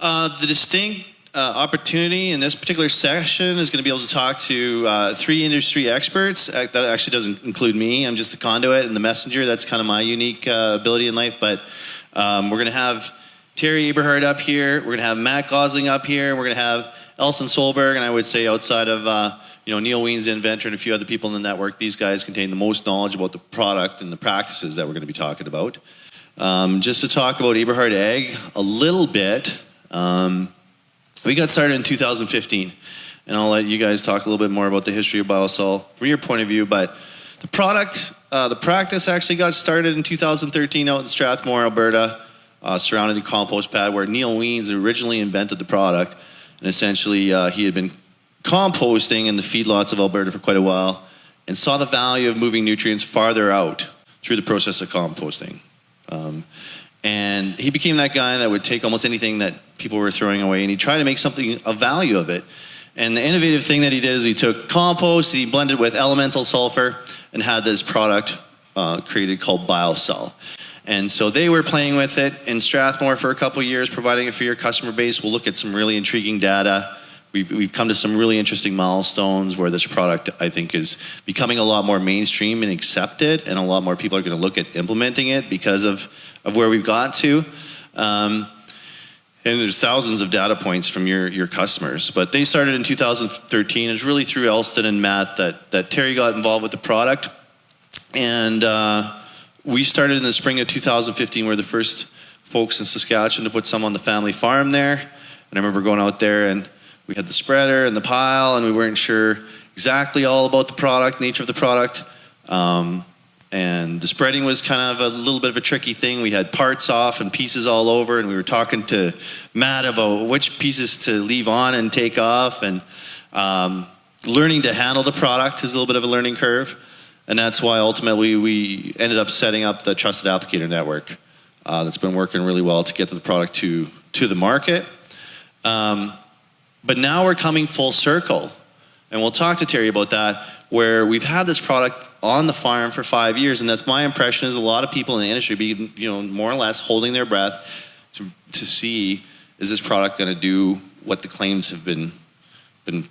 The distinct opportunity in this particular session is going to be able to talk to 3 industry experts. That actually doesn't include me. I'm just the conduit and the messenger. That's kind of my unique ability in life. But we're going to have Terry Aberhart up here. We're going to have Matt Gosling up here. We're going to have Elston Solberg. And I would say outside of Neil Wiens, the inventor, and a few other people in the network, these guys contain the most knowledge about the product and the practices that we're going to be talking about. Just to talk about Aberhart Ag a little bit. We got started in 2015, and I'll let you guys talk a little bit more about the history of Bio-Sul from your point of view, but the practice actually got started in 2013 out in Strathmore, Alberta, surrounding the compost pad where Neil Wiens originally invented the product, and essentially he had been composting in the feedlots of Alberta for quite a while and saw the value of moving nutrients farther out through the process of composting. And he became that guy that would take almost anything that people were throwing away and he tried to make something of value of it. And the innovative thing that he did is he took compost, he blended with elemental sulfur and had this product created called Bio-Sul. And so they were playing with it in Strathmore for a couple of years, providing it for your customer base. We'll look at some really intriguing data. We've come to some really interesting milestones where this product, I think, is becoming a lot more mainstream and accepted, and a lot more people are going to look at implementing it because of where we've got to. And there's thousands of data points from your customers. But they started in 2013. It was really through Elston and Matt that Terry got involved with the product. And we started in the spring of 2015. We're the first folks in Saskatchewan to put some on the family farm there. And I remember going out there and we had the spreader and the pile, and we weren't sure exactly all about the product, nature of the product. And the spreading was kind of a little bit of a tricky thing. We had parts off and pieces all over, and we were talking to Matt about which pieces to leave on and take off. And learning to handle the product is a little bit of a learning curve. And that's why ultimately we ended up setting up the Trusted Applicator Network that's been working really well to get the product to the market. But now we're coming full circle, and we'll talk to Terry about that, where we've had this product on the farm for 5 years, and that's my impression is a lot of people in the industry be, more or less holding their breath to see, is this product going to do what the claims have been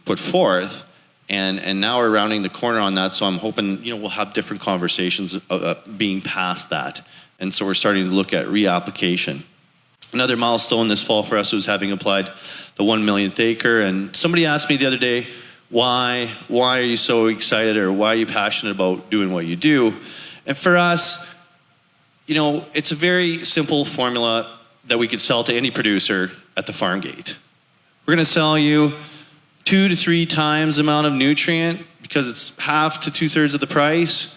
put forth, and now we're rounding the corner on that, so I'm hoping, we'll have different conversations being past that, and so we're starting to look at reapplication. Another milestone this fall for us was having applied the 1 millionth acre, and somebody asked me the other day, why are you so excited, or why are you passionate about doing what you do? And for us, it's a very simple formula that we could sell to any producer at the farm gate. We're going to sell you 2 to 3 times the amount of nutrient because it's half to 2/3 of the price.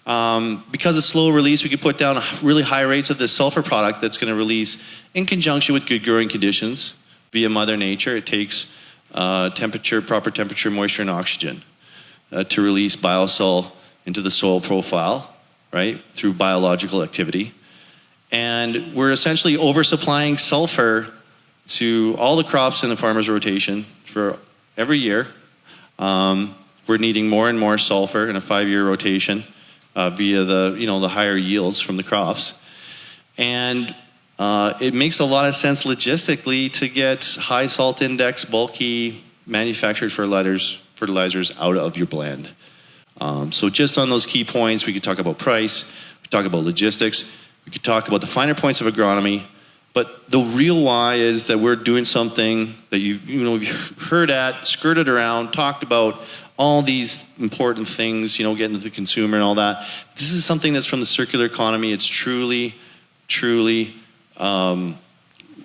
Because of slow release, we could put down really high rates of this sulfur product that's going to release in conjunction with good growing conditions via Mother Nature. It takes proper temperature, moisture, and oxygen to release Bio-Sul into the soil profile, right, through biological activity. And we're essentially oversupplying sulfur to all the crops in the farmer's rotation for every year. We're needing more and more sulfur in a 5-year rotation via the higher yields from the crops. And it makes a lot of sense logistically to get high salt index, bulky, manufactured fertilizers out of your blend. So just on those key points, we could talk about price, we could talk about logistics, we could talk about the finer points of agronomy, but the real why is that we're doing something that you've heard at, skirted around, talked about, all these important things, getting to the consumer and all that. This is something that's from the circular economy. It's truly,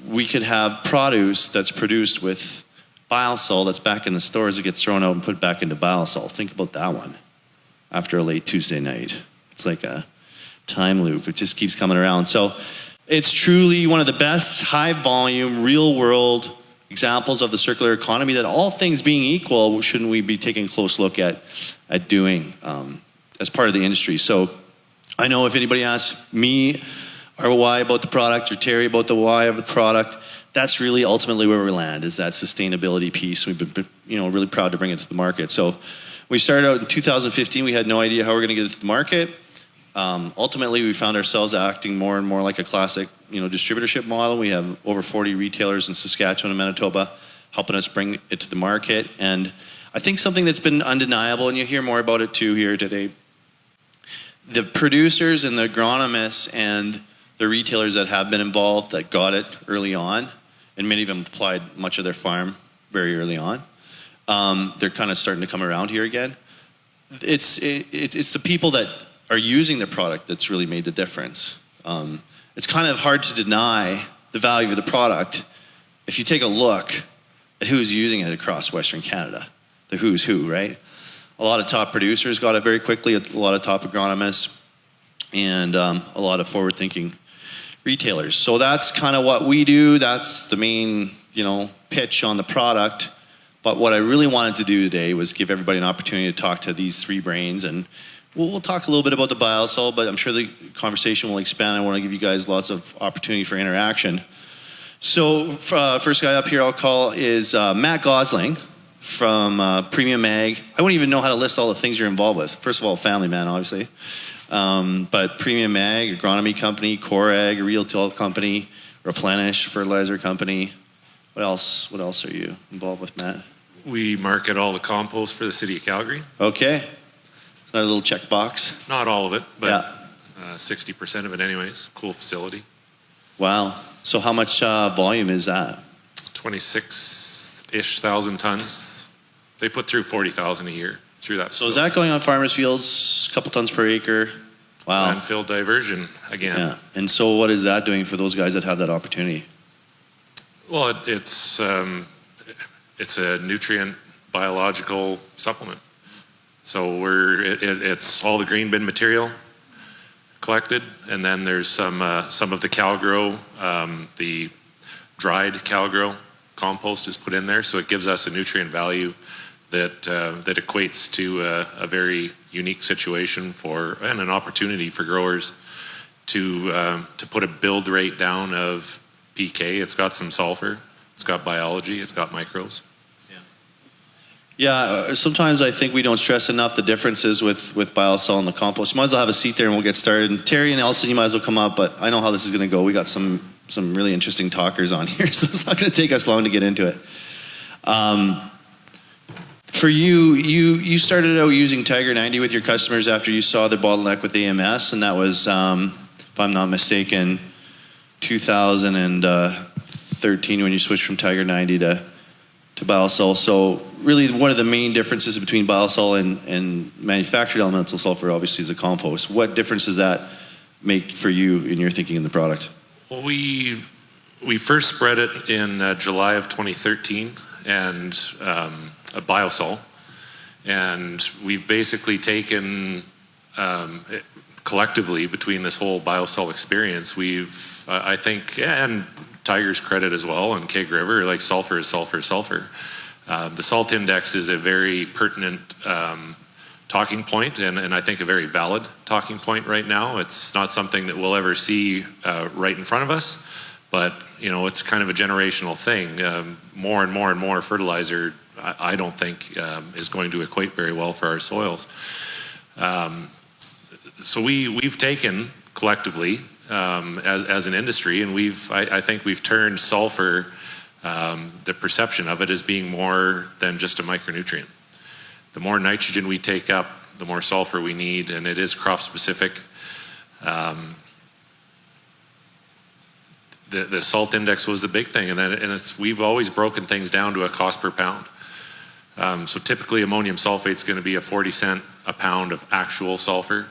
we could have produce that's produced with Bio-Sul that's back in the stores that gets thrown out and put back into Bio-Sul. Think about that one after a late Tuesday night. It's like a time loop. It just keeps coming around. So it's truly one of the best high volume, real world examples of the circular economy that, all things being equal, shouldn't we be taking a close look at doing as part of the industry. So I know if anybody asks me or why about the product, or Terry about the why of the product, that's really ultimately where we land, is that sustainability piece. We've been really proud to bring it to the market. So we started out in 2015. We had no idea how we were going to get it to the market. Ultimately, we found ourselves acting more and more like a classic distributorship model. We have over 40 retailers in Saskatchewan and Manitoba helping us bring it to the market. And I think something that's been undeniable, and you'll hear more about it too here today, the producers and the agronomists and the retailers that have been involved that got it early on, and many of them applied much of their farm very early on, they're kind of starting to come around here again. It's the people that are using the product that's really made the difference. It's kind of hard to deny the value of the product if you take a look at who's using it across Western Canada, the who's who, right? A lot of top producers got it very quickly, a lot of top agronomists, and a lot of forward-thinking retailers. So that's kind of what we do. That's the main, pitch on the product. But what I really wanted to do today was give everybody an opportunity to talk to these three brains, and we'll talk a little bit about the Bio-Sul, but I'm sure the conversation will expand. I want to give you guys lots of opportunity for interaction. So first guy up here I'll call is Matt Gosling from Premium Ag. I wouldn't even know how to list all the things you're involved with. First of all, family man, obviously. But Premium Ag, agronomy company, Core Ag, a retail company, Replenish, fertilizer company. What else are you involved with, Matt? We market all the compost for the city of Calgary. Okay. Another little check box. Not all of it, but 60% of it anyways. Cool facility. Wow. So how much volume is that? 26-ish thousand tons. They put through 40,000 a year through that facility. So is that going on farmers' fields, a couple tons per acre? Wow. Landfill diversion again. Yeah. And so what is that doing for those guys that have that opportunity? Well, it's a nutrient biological supplement. So it's all the green bin material collected, and then there's some of the CalGrow, the dried CalGrow compost is put in there, so it gives us a nutrient value that equates to a very unique situation and an opportunity for growers to put a build rate down of PK. It's got some sulfur, it's got biology, it's got microbes. Yeah, sometimes I think we don't stress enough the differences with Bio-Sul and the compost. You might as well have a seat there and we'll get started. And Terry and Elston, you might as well come up, but I know how this is going to go. We got some really interesting talkers on here, so it's not going to take us long to get into it. For you started out using Tiger 90 with your customers after you saw the bottleneck with AMS, and that was, if I'm not mistaken, 2013 when you switched from Tiger 90 to Bio-Sul. So really one of the main differences between Bio-Sul and manufactured elemental sulfur obviously is the compost. What difference does that make for you in your thinking in the product? Well, we first spread it in July of 2013 and a Bio-Sul, and we've basically taken collectively between this whole Bio-Sul experience, I think, and Tiger's credit as well, and Keg River, like sulfur is sulfur is sulfur. The salt index is a very pertinent talking point, and I think a very valid talking point right now. It's not something that we'll ever see right in front of us, but it's kind of a generational thing. More and more and more fertilizer, I don't think is going to equate very well for our soils. So we've taken collectively as an industry, and I think we've turned sulfur, the perception of it as being more than just a micronutrient. The more nitrogen we take up, the more sulfur we need, and it is crop specific. The salt index was the big thing, and we've always broken things down to a cost per pound. So typically ammonium sulfate is going to be a 40 cent a pound of actual sulfur.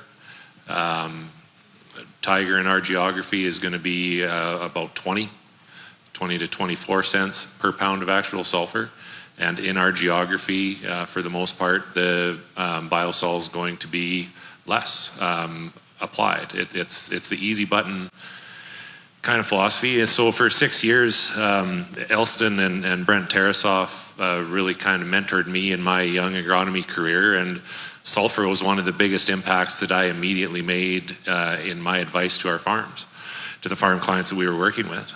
Tiger in our geography is going to be about 20 to 24 cents per pound of actual sulfur. And in our geography, for the most part, the Bio-Sul is going to be less applied. It's the easy button kind of philosophy. So for 6 years, Elston and Brent Tarasoff really kind of mentored me in my young agronomy career, and sulfur was one of the biggest impacts that I immediately made in my advice to our farms, to the farm clients that we were working with.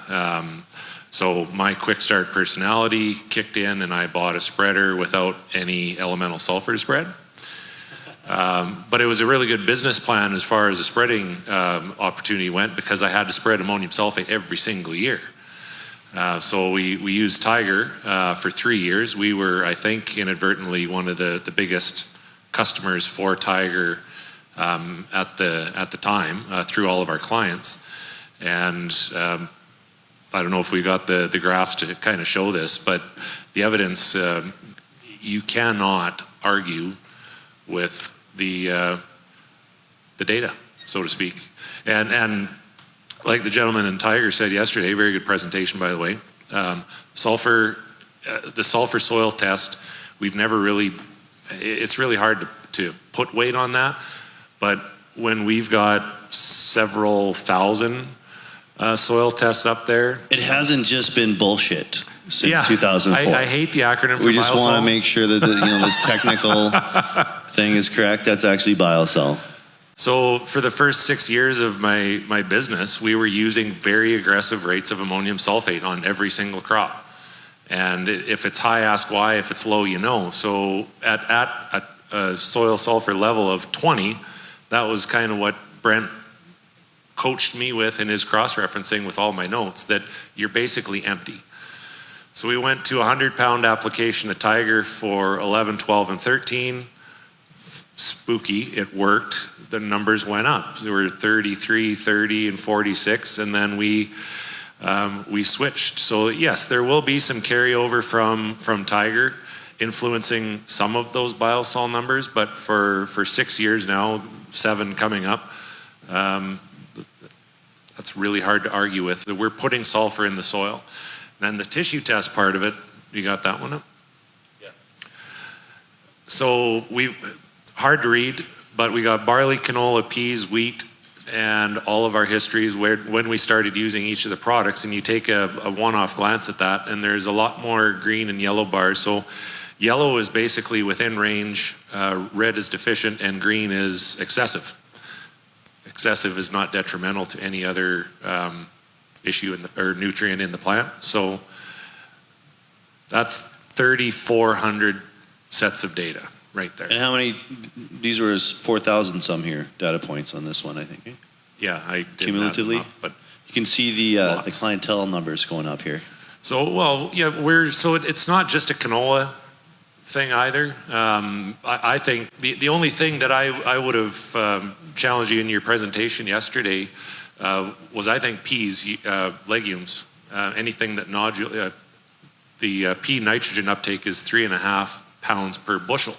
So my quick start personality kicked in, and I bought a spreader without any elemental sulfur to spread. But it was a really good business plan as far as the spreading opportunity went, because I had to spread ammonium sulfate every single year. So we used Tiger for 3 years. We were, I think, inadvertently one of the biggest customers for Tiger at the time through all of our clients. And I don't know if we got the graphs to kind of show this, but the evidence, you cannot argue with the data, so to speak. And like the gentleman in Tiger said yesterday, very good presentation, by the way, sulfur, the sulfur soil test, we've never really, it's really hard to put weight on that, but when we've got several thousand soil tests up there. It hasn't just been bullshit since 2004. I hate the acronym for We just Bio-Sul. want to make sure that this technical thing is correct. That's actually Bio-Sul. So for the first 6 years of my business, we were using very aggressive rates of ammonium sulfate on every single crop. And if it's high, ask why. If it's low, you know. So at a soil sulfur level of 20, that was kind of what Brent coached me with in his cross-referencing with all my notes, that you're basically empty. So we went to a 100-pound application of Tiger for 11, 12, and 13. Spooky, it worked. The numbers went up. There were 33, 30, and 46, and then we switched. So yes, there will be some carryover from Tiger influencing some of those Bio-Sul numbers, but for 6 years now, 7 coming up, that's really hard to argue with. We're putting sulfur in the soil. And then the tissue test part of it, you got that one up? Yeah. So hard to read, but we got barley, canola, peas, wheat, and all of our histories when we started using each of the products. And you take a one-off glance at that, and there's a lot more green and yellow bars. So yellow is basically within range, red is deficient, and green is excessive. Excessive is not detrimental to any other issue or nutrient in the plant. So that's 3,400 sets of data right there. And how many, these were 4,000 some here, data points on this one, I think. Yeah, I did cumulatively, that up, but you can see the clientele numbers going up here. So, well, yeah, it's not just a canola thing either. I think the only thing that I would have challenged you in your presentation yesterday was, I think, peas, legumes, anything that nodule. The Pea Nitrogen uptake is 3.5 pounds per bushel.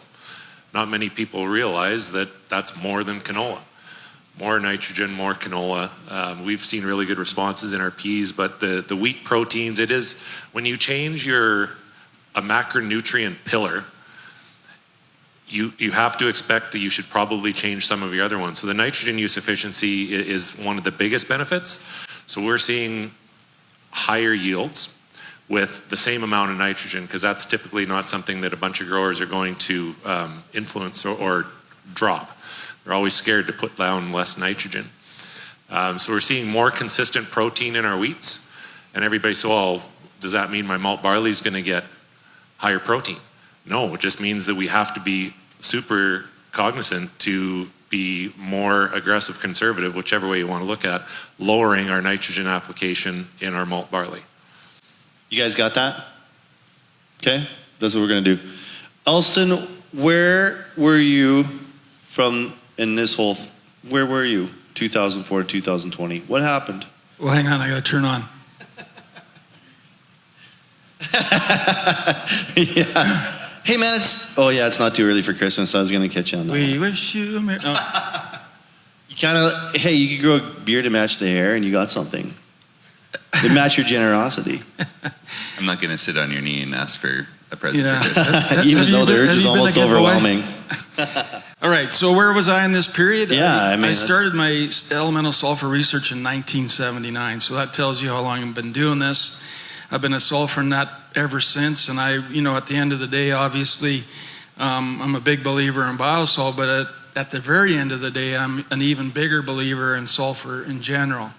Not many people realize that that's more than canola. More nitrogen, more canola. We've seen really good responses in our peas, but the wheat proteins, it is, when you change a macronutrient pillar, you have to expect that you should probably change some of your other ones. So the nitrogen use efficiency is one of the biggest benefits. So we're seeing higher yields with the same amount of nitrogen, because that's typically not something that a bunch of growers are going to influence or drop. They're always scared to put down less nitrogen. So we're seeing more consistent protein in our wheats, and everybody says, well, does that mean my malt barley is going to get higher protein? No, it just means that we have to be super cognizant to be more aggressive, conservative, whichever way you want to look at, lowering our nitrogen application in our malt barley. You guys got that? Okay, that's what we're going to do. Elston, where were you from in this whole, where were you 2004 to 2020? What happened? Well, hang on, I got to turn on. Yeah. Hey man, it's not too early for Christmas. I was going to catch you on that. We wish you a Merry... Oh. You kind of, hey, you could grow a beard to match the hair and you got something. To match your generosity. I'm not going to sit on your knee and ask for a present for Christmas. Even though the urge is almost overwhelming. All right, so where was I in this period? Yeah, I started my elemental sulfur research in 1979, so that tells you how long I've been doing this. I've been a sulfur nut ever since, and at the end of the day, obviously, I'm a big believer in Bio-Sul, but at the very end of the day, I'm an even bigger believer in sulfur in general.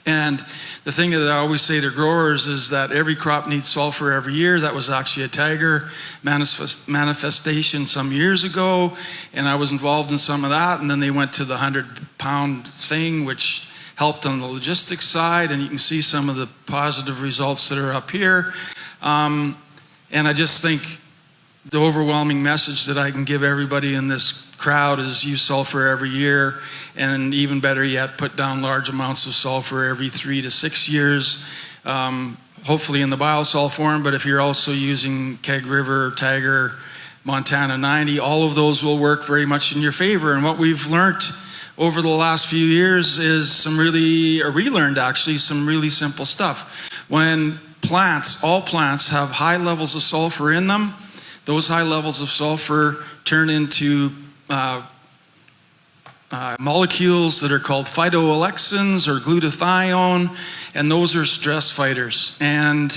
And the thing that I always say to growers is that every crop needs sulfur every year. That was actually a Tiger manifestation some years ago, and I was involved in some of that. And then they went to the 100-pound thing, which helped on the logistics side, and you can see some of the positive results that are up here. And I just think the overwhelming message that I can give everybody in this crowd is use sulfur every year, and even better yet, put down large amounts of sulfur every 3 to 6 years, hopefully in the Bio-Sul form. But if you're also using Keg River, Tiger, Montana 90, all of those will work very much in your favor. And what we've learned over the last few years is relearned actually, some really simple stuff. When all plants have high levels of sulfur in them, those high levels of sulfur turn into molecules that are called phytoalexins or glutathione, and those are stress fighters. And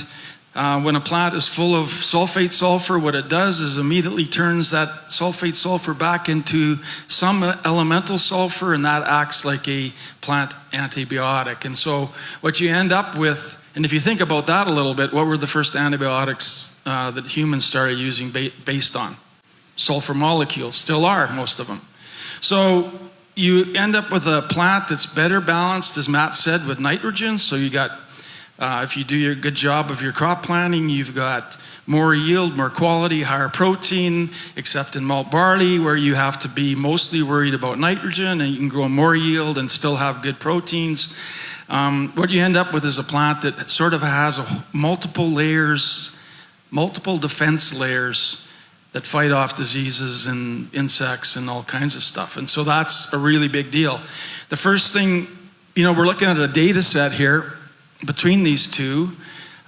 when a plant is full of sulfate sulfur, what it does is immediately turns that sulfate sulfur back into some elemental sulfur, and that acts like a plant antibiotic. And so what you end up with, and if you think about that a little bit, what were the first antibiotics that humans started using based on? Sulfur molecules, still are, most of them. So you end up with a plant that's better balanced, as Matt said, with nitrogen. So you got, if you do your good job of your crop planting, you've got more yield, more quality, higher protein, except in malt barley, where you have to be mostly worried about nitrogen, and you can grow more yield and still have good proteins. What you end up with is a plant that sort of has multiple layers, multiple defense layers that fight off diseases and insects and all kinds of stuff. And so that's a really big deal. The first thing, we're looking at a data set here between these two.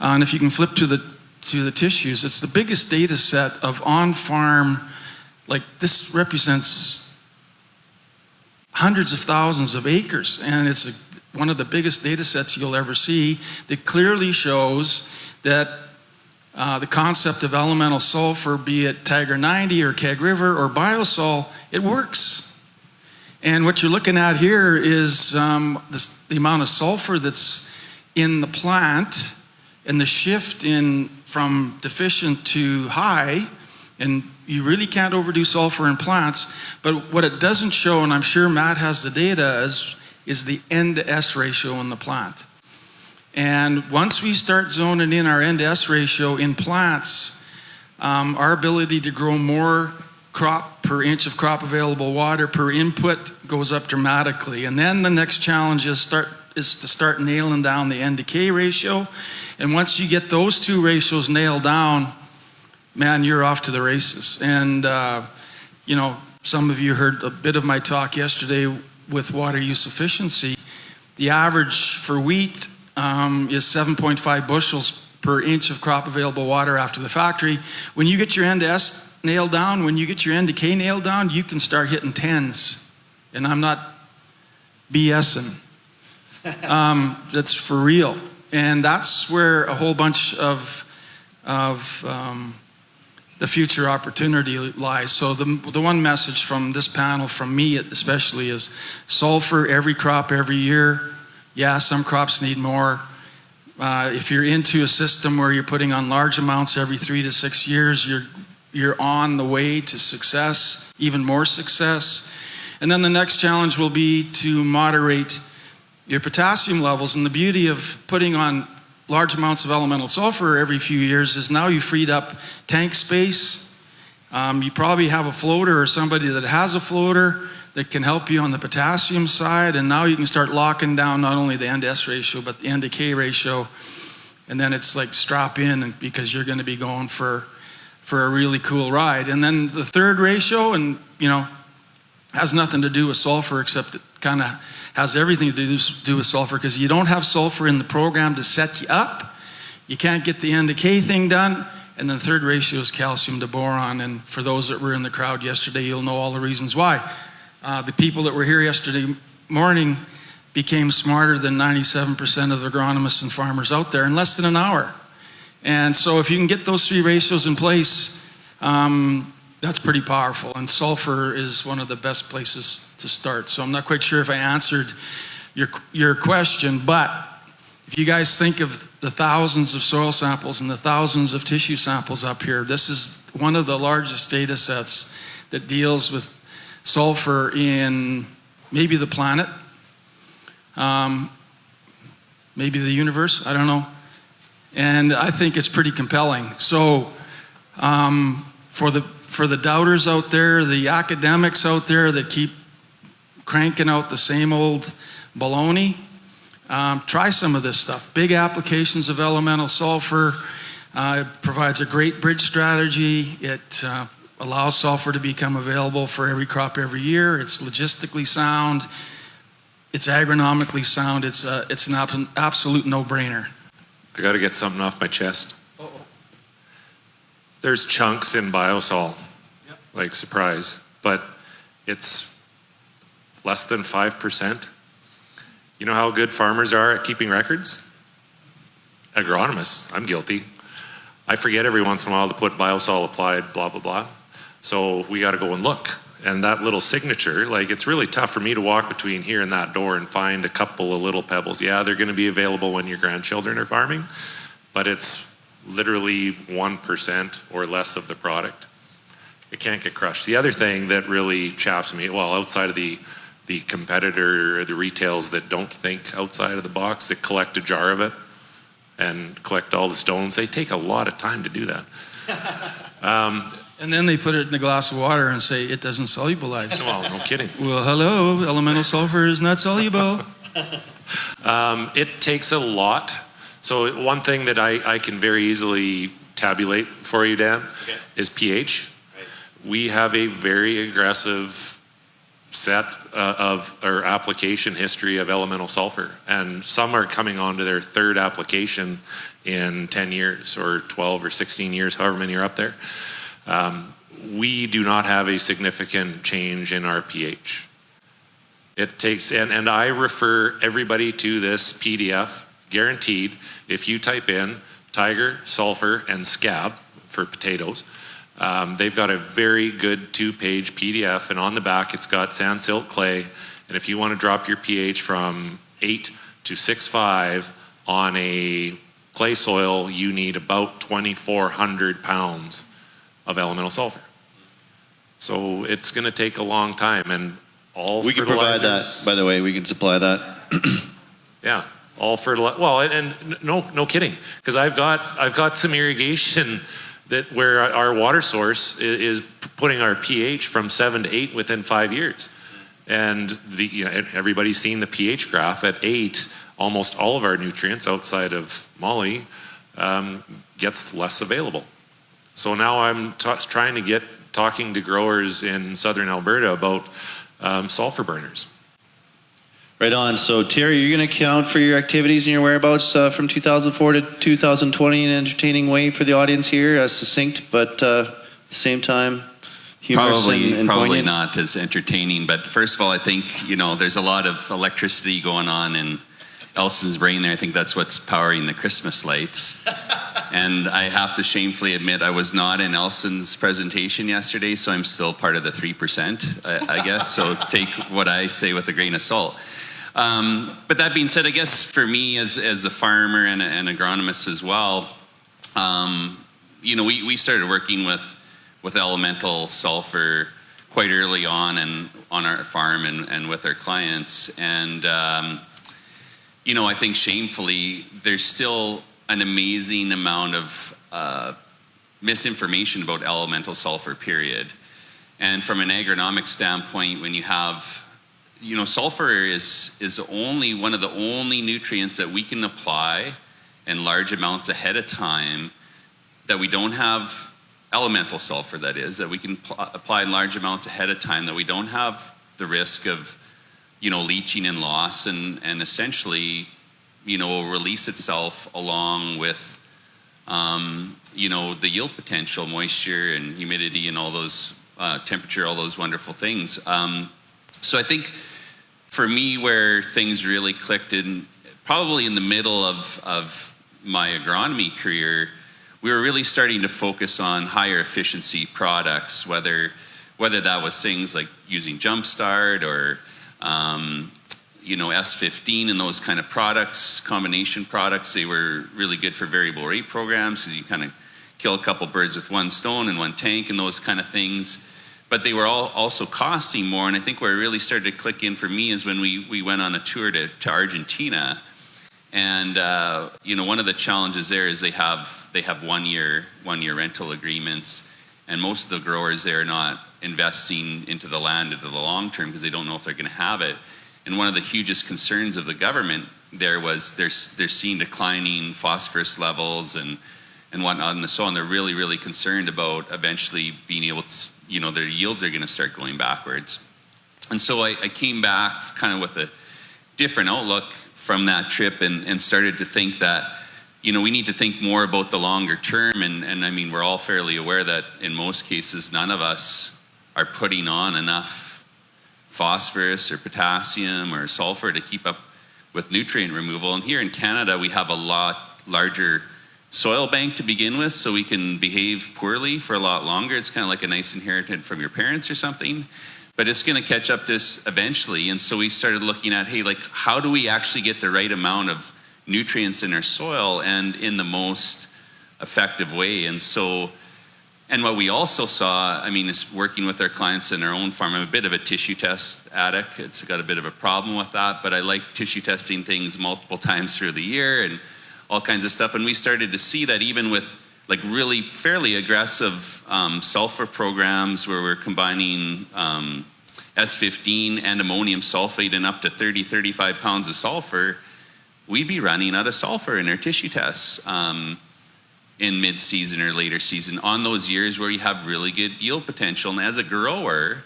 And if you can flip to the tissues, it's the biggest data set of on-farm, like this represents hundreds of thousands of acres. And it's one of the biggest data sets you'll ever see that clearly shows that the concept of elemental sulfur, be it Tiger 90 or Keg River or Bio-Sul, it works. And what you're looking at here is the amount of sulfur that's in the plant and the shift from deficient to high. And you really can't overdo sulfur in plants. But what it doesn't show, and I'm sure Matt has the data, is the N-to-S ratio in the plant. And once we start zoning in our N-to-S ratio in plants, our ability to grow more crop per inch of crop available water per input goes up dramatically. And then the next challenge is to start nailing down the N-to-K ratio. And once you get those two ratios nailed down, man, you're off to the races. And some of you heard a bit of my talk yesterday with water use efficiency. The average for wheat is 7.5 bushels per inch of crop available water after the factory. When you get your N-to-S nailed down, when you get your N-to-K nailed down, you can start hitting 10s. And I'm not BSing. That's for real. And that's where a whole bunch of the future opportunity lies. So the one message from this panel, from me especially, is sulfur every crop every year. Yeah, some crops need more. If you're into a system where you're putting on large amounts every 3 to 6 years, you're on the way to success, even more success. And then the next challenge will be to moderate your potassium levels. And the beauty of putting on large amounts of elemental sulfur every few years is now you freed up tank space. You probably have a floater or somebody that has a floater that can help you on the potassium side, and now you can start locking down not only the N-to-S ratio, but the N-to-K ratio, and then it's like strap in, because you're going to be going for a really cool ride. And then the third ratio, and has nothing to do with sulfur, except it kind of has everything to do with sulfur, because you don't have sulfur in the program to set you up. You can't get the N-to-K thing done. And then the third ratio is calcium to boron, and for those that were in the crowd yesterday, you'll know all the reasons why. The people that were here yesterday morning became smarter than 97% of the agronomists and farmers out there in less than an hour. And so if you can get those three ratios in place, that's pretty powerful. And sulfur is one of the best places to start. So I'm not quite sure if I answered your question, but If you guys think of the thousands of soil samples and the thousands of tissue samples up here, this is one of the largest data sets that deals with sulfur in maybe the planet, maybe the universe, I don't know. And I think it's pretty compelling. So for the doubters out there, the academics out there that keep cranking out the same old baloney, try some of this stuff. Big applications of elemental sulfur. It provides a great bridge strategy. It allows sulfur to become available for every crop every year. It's logistically sound. It's agronomically sound. It's an absolute no-brainer. I got to get something off my chest. There's chunks in Bio-Sul, like surprise, but it's less than 5%. You know how good farmers are at keeping records? Agronomists, I'm guilty. I forget every once in a while to put Bio-Sul applied, blah, blah, blah. So we got to go and look. And that little signature, like it's really tough for me to walk between here and that door and find a couple of little pebbles. Yeah, they're going to be available when your grandchildren are farming, but it's literally 1% or less of the product. It can't get crushed. The other thing that really chaps me, well, outside of the competitor or the retails that don't think outside of the box, that collect a jar of it and collect all the stones, they take a lot of time to do that. And then they put it in a glass of water and say it doesn't solubilize. Well, no kidding. Well, hello, elemental sulfur is not soluble. It takes a lot. So one thing that I can very easily tabulate for you, Dan, is pH. Right. We have a very aggressive set or application history of elemental sulfur, and some are coming on to their third application in 10 years or 12 or 16 years, however many are up there. We do not have a significant change in our pH. It takes, and I refer everybody to this PDF, guaranteed. If you type in tiger, sulfur, and scab for potatoes, they've got a very good 2-page PDF, and on the back it's got sand, silt, clay, and if you want to drop your pH from 8 to 6.5 on a clay soil, you need about 2,400 pounds of elemental sulfur. So it's going to take a long time, and all we can provide that, by the way. We can supply that. Yeah, all fertilizer. Well, and no kidding, because I've got some irrigation that where our water source is putting our pH from 7 to 8 within 5 years, and everybody's seen the pH graph at 8. Almost all of our nutrients outside of moly gets less available. So now I'm trying to talking to growers in southern Alberta about sulfur burners. Right on. So Terry, you're going to account for your activities and your whereabouts from 2004 to 2020 in an entertaining way for the audience here, succinct, but at the same time humorous and probably poignant. not as entertaining. But first of all, I think there's a lot of electricity going on in Elston's brain there. I think that's what's powering the Christmas lights. And I have to shamefully admit I was not in Elston's presentation yesterday, so I'm still part of the 3%, I guess. So take what I say with a grain of salt. But that being said, I guess for me as a farmer and an agronomist as well, we started working with elemental sulfur quite early on and on our farm and with our clients. And I think shamefully there's still an amazing amount of misinformation about elemental sulfur, period. And from an agronomic standpoint, when you have, sulfur is only one of the only nutrients that we can apply in large amounts ahead of time, that we don't have elemental sulfur, that is, that we can apply in large amounts ahead of time, that we don't have the risk of, leaching and loss, and essentially, will release itself along with, the yield potential, moisture and humidity and all those, temperature, all those wonderful things. So I think for me where things really clicked probably in the middle of my agronomy career, we were really starting to focus on higher efficiency products, whether that was things like using Jumpstart or S15 and those kind of products, combination products. They were really good for variable rate programs, because you kind of kill a couple birds with one stone in one tank and those kind of things. But they were all also costing more. And I think where it really started to click in for me is when we went on a tour to Argentina. And one of the challenges there is they have 1 year rental agreements, and most of the growers there are not investing into the land into the long term because they don't know if they're going to have it. And one of the hugest concerns of the government there was they're seeing declining phosphorus levels and whatnot in the soil, and they're really, really concerned about eventually being able to, their yields are going to start going backwards. And so I came back kind of with a different outlook from that trip and started to think that, we need to think more about the longer term. And I mean, we're all fairly aware that in most cases, none of us are putting on enough phosphorus or potassium or sulfur to keep up with nutrient removal. And here in Canada, we have a lot larger soil bank to begin with, so we can behave poorly for a lot longer. It's kind of like a nice inheritance from your parents or something, but it's going to catch up to us eventually. And so we started looking at, hey, how do we actually get the right amount of nutrients in our soil and in the most effective way? And what we also saw, is working with our clients in our own farm. I'm a bit of a tissue test addict. It's got a bit of a problem with that, but I like tissue testing things multiple times through the year and all kinds of stuff. And we started to see that even with really fairly aggressive sulfur programs where we're combining S15 and ammonium sulfate and up to 35 pounds of sulfur, we'd be running out of sulfur in our tissue tests in mid-season or later season on those years where you have really good yield potential. And as a grower,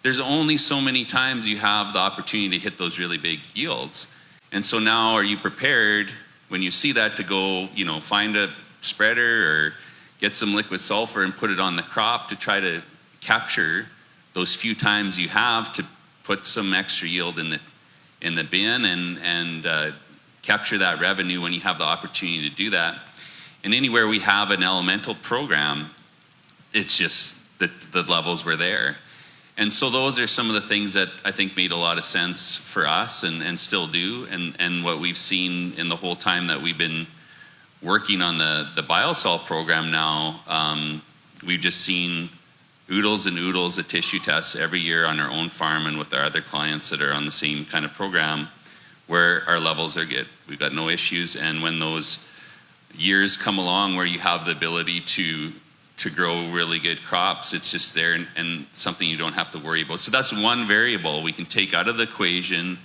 there's only so many times you have the opportunity to hit those really big yields. And so now, are you prepared when you see that to go, find a spreader or get some liquid sulfur and put it on the crop to try to capture those few times you have to put some extra yield in the bin and capture that revenue when you have the opportunity to do that? And anywhere we have an elemental program, it's just that the levels were there. And so those are some of the things that I think made a lot of sense for us and still do. And what we've seen in the whole time that we've been working on the Bio-Sul program now, we've just seen oodles and oodles of tissue tests every year on our own farm and with our other clients that are on the same kind of program where our levels are good. We've got no issues. And when those years come along where you have the ability to grow really good crops, it's just there and something you don't have to worry about. So that's one variable we can take out of the equation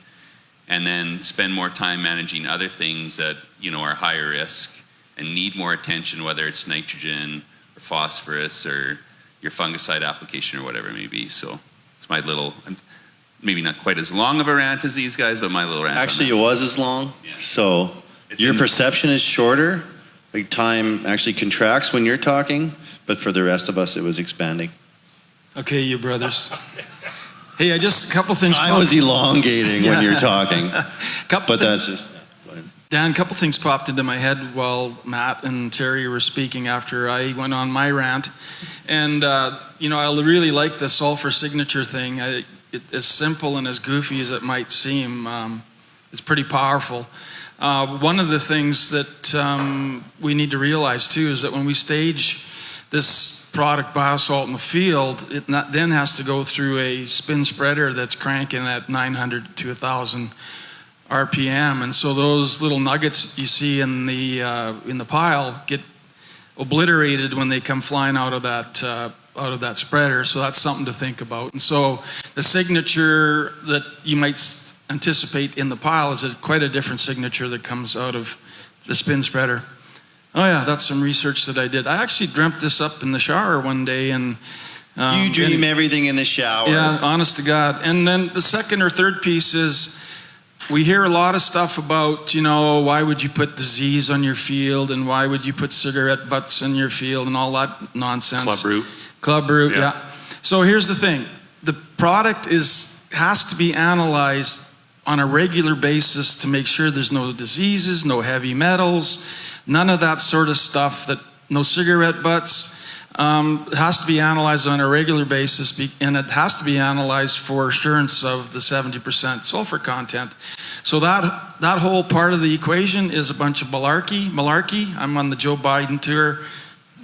and then spend more time managing other things that are higher risk and need more attention, whether it's nitrogen or phosphorus or your fungicide application or whatever it may be. So it's my little, maybe not quite as long of a rant as these guys, but my little rant. Actually, it was as long. Yeah. So your perception is shorter. Like time actually contracts when you're talking, but for the rest of us, it was expanding. Okay, you brothers. Hey, just a couple things. I was elongating when you're talking, that's just. Dan, a couple things popped into my head while Matt and Terry were speaking after I went on my rant. And, I really like the sulfur signature thing. As simple and as goofy as it might seem, it's pretty powerful. One of the things that we need to realize too is that when we stage this product Bio-Sul in the field, it then has to go through a spin spreader that's cranking at 900 to 1,000 RPM, and so those little nuggets you see in the pile get obliterated when they come flying out of that spreader. So that's something to think about. And so the signature that you might anticipate in the pile is quite a different signature that comes out of the spin spreader. Oh yeah, that's some research that I did. I actually dreamt this up in the shower one day, and you dream everything in the shower. Yeah, honest to God. And then the second or third piece is we hear a lot of stuff about, why would you put disease on your field and why would you put cigarette butts in your field and all that nonsense. Club root, yeah. So here's the thing. The product has to be analyzed on a regular basis to make sure there's no diseases, no heavy metals, none of that sort of stuff, no cigarette butts. It has to be analyzed on a regular basis, and it has to be analyzed for assurance of the 70% sulfur content. So that whole part of the equation is a bunch of malarkey. I'm on the Joe Biden tour.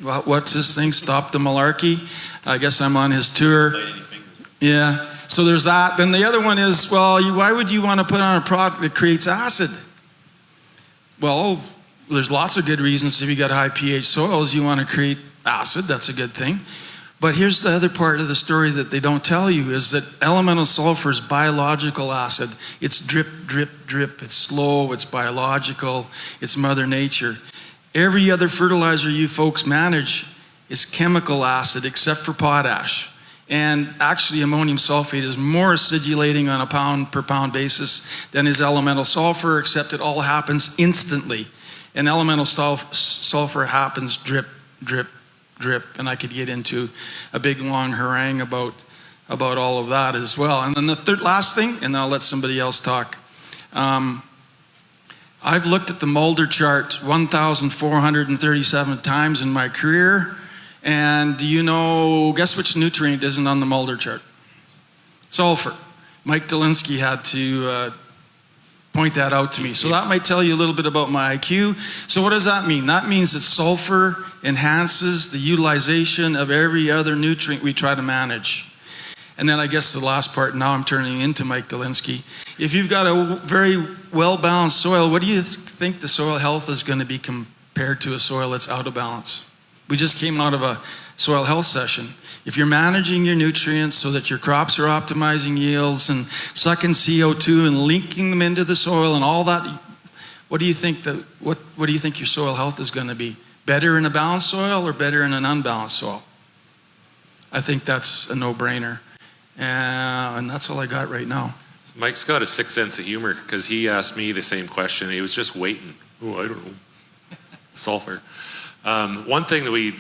What's this thing? Stop the malarkey. I guess I'm on his tour. Yeah. So there's that. Then the other one is, well, why would you want to put on a product that creates acid? Well, there's lots of good reasons. If you got high pH soils, you want to create acid. That's a good thing. But here's the other part of the story that they don't tell you, is that elemental sulfur is biological acid. It's drip, drip, drip. It's slow. It's biological. It's Mother Nature. Every other fertilizer you folks manage is chemical acid except for potash. And actually ammonium sulfate is more acidulating on a pound per pound basis than is elemental sulfur, except it all happens instantly. And elemental sulfur happens drip, drip, drip. And I could get into a big long harangue about all of that as well. And then the last thing, and I'll let somebody else talk. I've looked at the Mulder chart 1,437 times in my career. And do you know, guess which nutrient isn't on the Mulder chart? Sulfur. Mike Dolinsky had to point that out to me. So that might tell you a little bit about my IQ. So what does that mean? That means that sulfur enhances the utilization of every other nutrient we try to manage. And then I guess the last part, now I'm turning into Mike Dolinsky. If you've got a very well-balanced soil, what do you think the soil health is going to be compared to a soil that's out of balance? We just came out of a soil health session. If you're managing your nutrients so that your crops are optimizing yields and sucking CO2 and linking them into the soil and all that, what do you think what do you think your soil health is going to be? Better in a balanced soil or better in an unbalanced soil? I think that's a no-brainer. And that's all I got right now. Mike's got a sick sense of humor, because he asked me the same question. He was just waiting. Oh, I don't know. Sulfur. One thing that we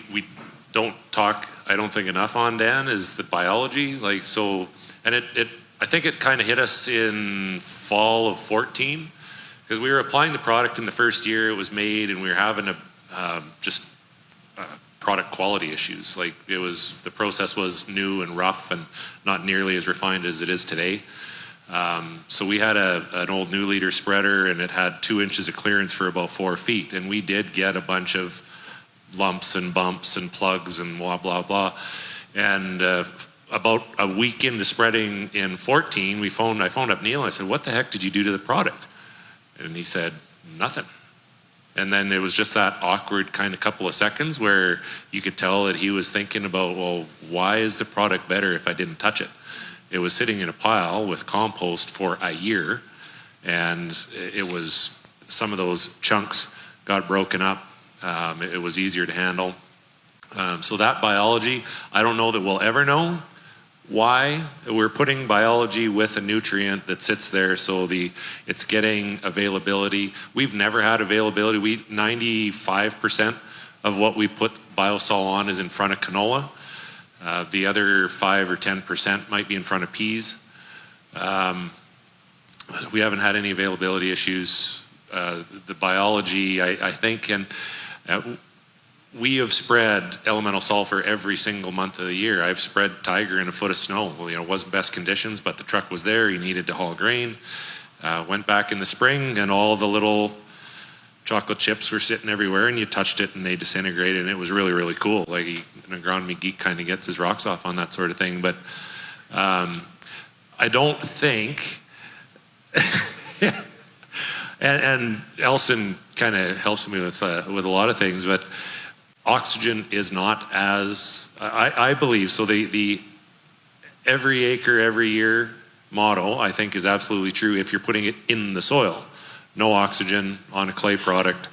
don't talk, I don't think, enough on, Dan, is the biology. Like, so, and I think it kind of hit us in fall of 14, because we were applying the product in the first year it was made, and we were having product quality issues. Like, the process was new and rough and not nearly as refined as it is today. So we had an old new leader spreader, and it had 2 inches of clearance for about 4 feet, and we did get a bunch of lumps and bumps and plugs and blah, blah, blah. And about a week into spreading in 14, I phoned up Neil and I said, what the heck did you do to the product? And he said, nothing. And then it was just that awkward kind of couple of seconds where you could tell that he was thinking about, well, why is the product better if I didn't touch it? It was sitting in a pile with compost for a year, and it was, some of those chunks got broken up. It was easier to handle. So that biology, I don't know that we'll ever know why we're putting biology with a nutrient that sits there, so it's getting availability. We've never had availability. 95% of what we put Bio-Sul on is in front of canola. The other 5 or 10% might be in front of peas. We haven't had any availability issues. The biology, I think, and we have spread elemental sulfur every single month of the year. I've spread Tiger in a foot of snow. Well, it wasn't best conditions, but the truck was there. He needed to haul grain. Went back in the spring, and all the little chocolate chips were sitting everywhere, and you touched it and they disintegrated, and it was really, really cool. Like, an agronomy geek kind of gets his rocks off on that sort of thing. But I don't think, and Elston kind of helps me with a lot of things, but oxygen is not as, I believe, so the every acre, every year model, I think, is absolutely true if you're putting it in the soil. No oxygen on a clay product.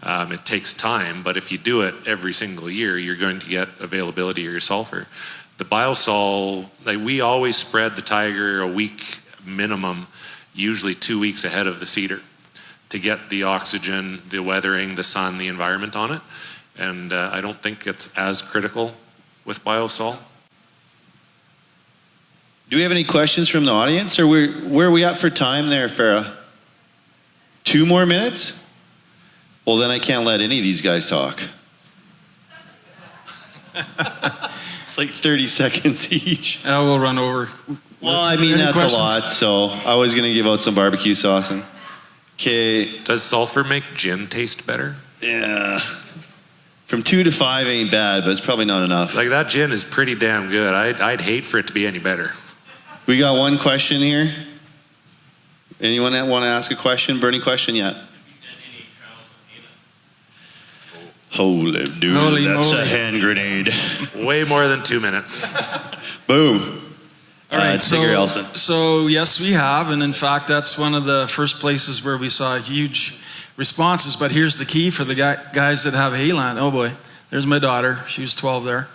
It takes time, but if you do it every single year, you're going to get availability of your sulfur. The Bio-Sul, like, we always spread the Tiger a week minimum, usually 2 weeks ahead of the cedar, to get the oxygen, the weathering, the sun, the environment on it. And I don't think it's as critical with Bio-Sul. Do we have any questions from the audience, or where are we at for time there, Farah? 2 more minutes? Well, then I can't let any of these guys talk. It's like 30 seconds each. I will run over. Well, I mean, Any that's questions? a lot, so I was going to give out some barbecue sauce. Okay, Does sulfur make gin taste better? yeah. From 2 to 5 ain't bad, but it's probably not enough. Like, that gin is pretty damn good. I'd hate for it to be any better. We got one question here. Anyone that want to ask a question? Burning question yet? Holy dude, Holy that's moly. a hand grenade. Way more than 2 minutes. Boom. All right, Tigger Elston. so yes, we have, and in fact, that's one of the first places where we saw huge responses. But here's the key for the guys that have hayland. Oh boy, there's my daughter. She was 12 there.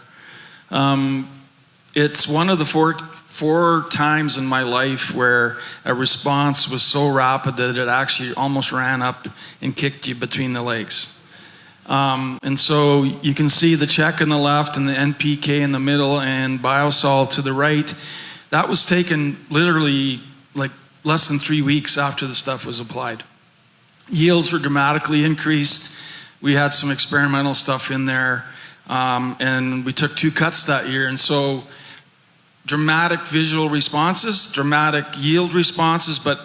It's one of the four times in my life where a response was so rapid that it actually almost ran up and kicked you between the legs. And so you can see the check on the left and the NPK in the middle and Bio-Sul to the right. That was taken literally like less than 3 weeks after the stuff was applied. Yields were dramatically increased. We had some experimental stuff in there, and we took 2 cuts that year. And so dramatic visual responses, dramatic yield responses, but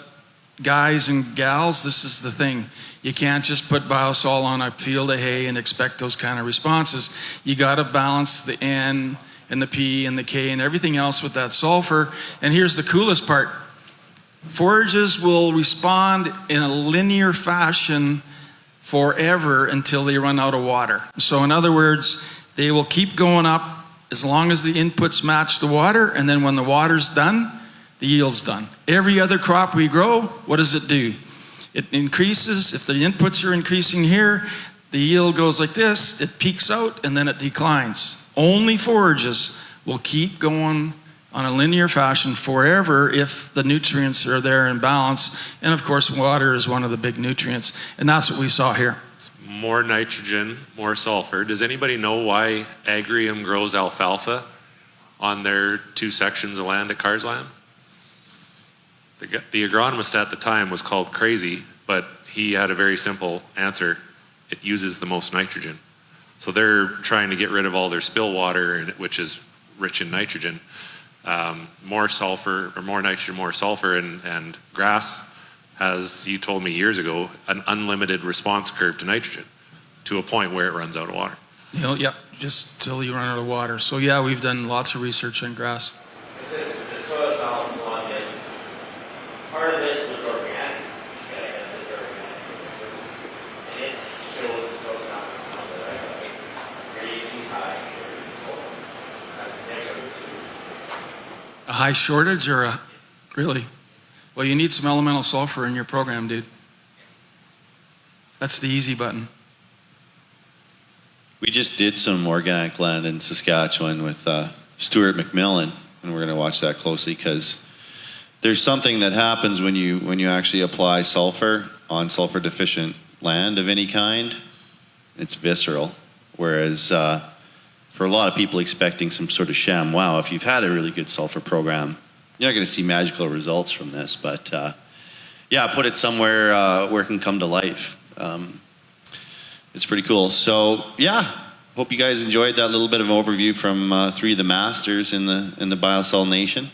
guys and gals, this is the thing. You can't just put Bio-Sul on a field of hay and expect those kind of responses. You got to balance the N and the P and the K and everything else with that sulfur. And here's the coolest part. Forages will respond in a linear fashion forever until they run out of water. So in other words, they will keep going up as long as the inputs match the water, and then when the water's done, the yield's done. Every other crop we grow, what does it do? It increases. If the inputs are increasing here, the yield goes like this, it peaks out, and then it declines. Only forages will keep going on a linear fashion forever if the nutrients are there in balance. And of course, water is one of the big nutrients, and that's what we saw here. More nitrogen, more sulfur. Does anybody know why Agrium grows alfalfa on their 2 sections of land at Carlisle? The agronomist at the time was called crazy, but he had a very simple answer. It uses the most nitrogen. So they're trying to get rid of all their spill water, which is rich in nitrogen. More sulfur, or more nitrogen, more sulfur, and grass has, you told me years ago, an unlimited response curve to nitrogen to a point where it runs out of water. Yep, just till you run out of water. So yeah, we've done lots of research on grass. The soil column one is part of this was organic. This organic. And it's still the soil column on the right, like pretty high. A high shortage or a, really? Well, you need some elemental sulfur in your program, dude. That's the easy button. We just did some organic land in Saskatchewan with Stuart McMillan, and we're going to watch that closely because there's something that happens when you actually apply sulfur on sulfur deficient land of any kind. It's visceral, whereas for a lot of people expecting some sort of sham wow, if you've had a really good sulfur program, you're not going to see magical results from this. But yeah, put it somewhere where it can come to life. It's pretty cool. So yeah, hope you guys enjoyed that little bit of overview from 3 of the masters in the Bio-Sul Nation.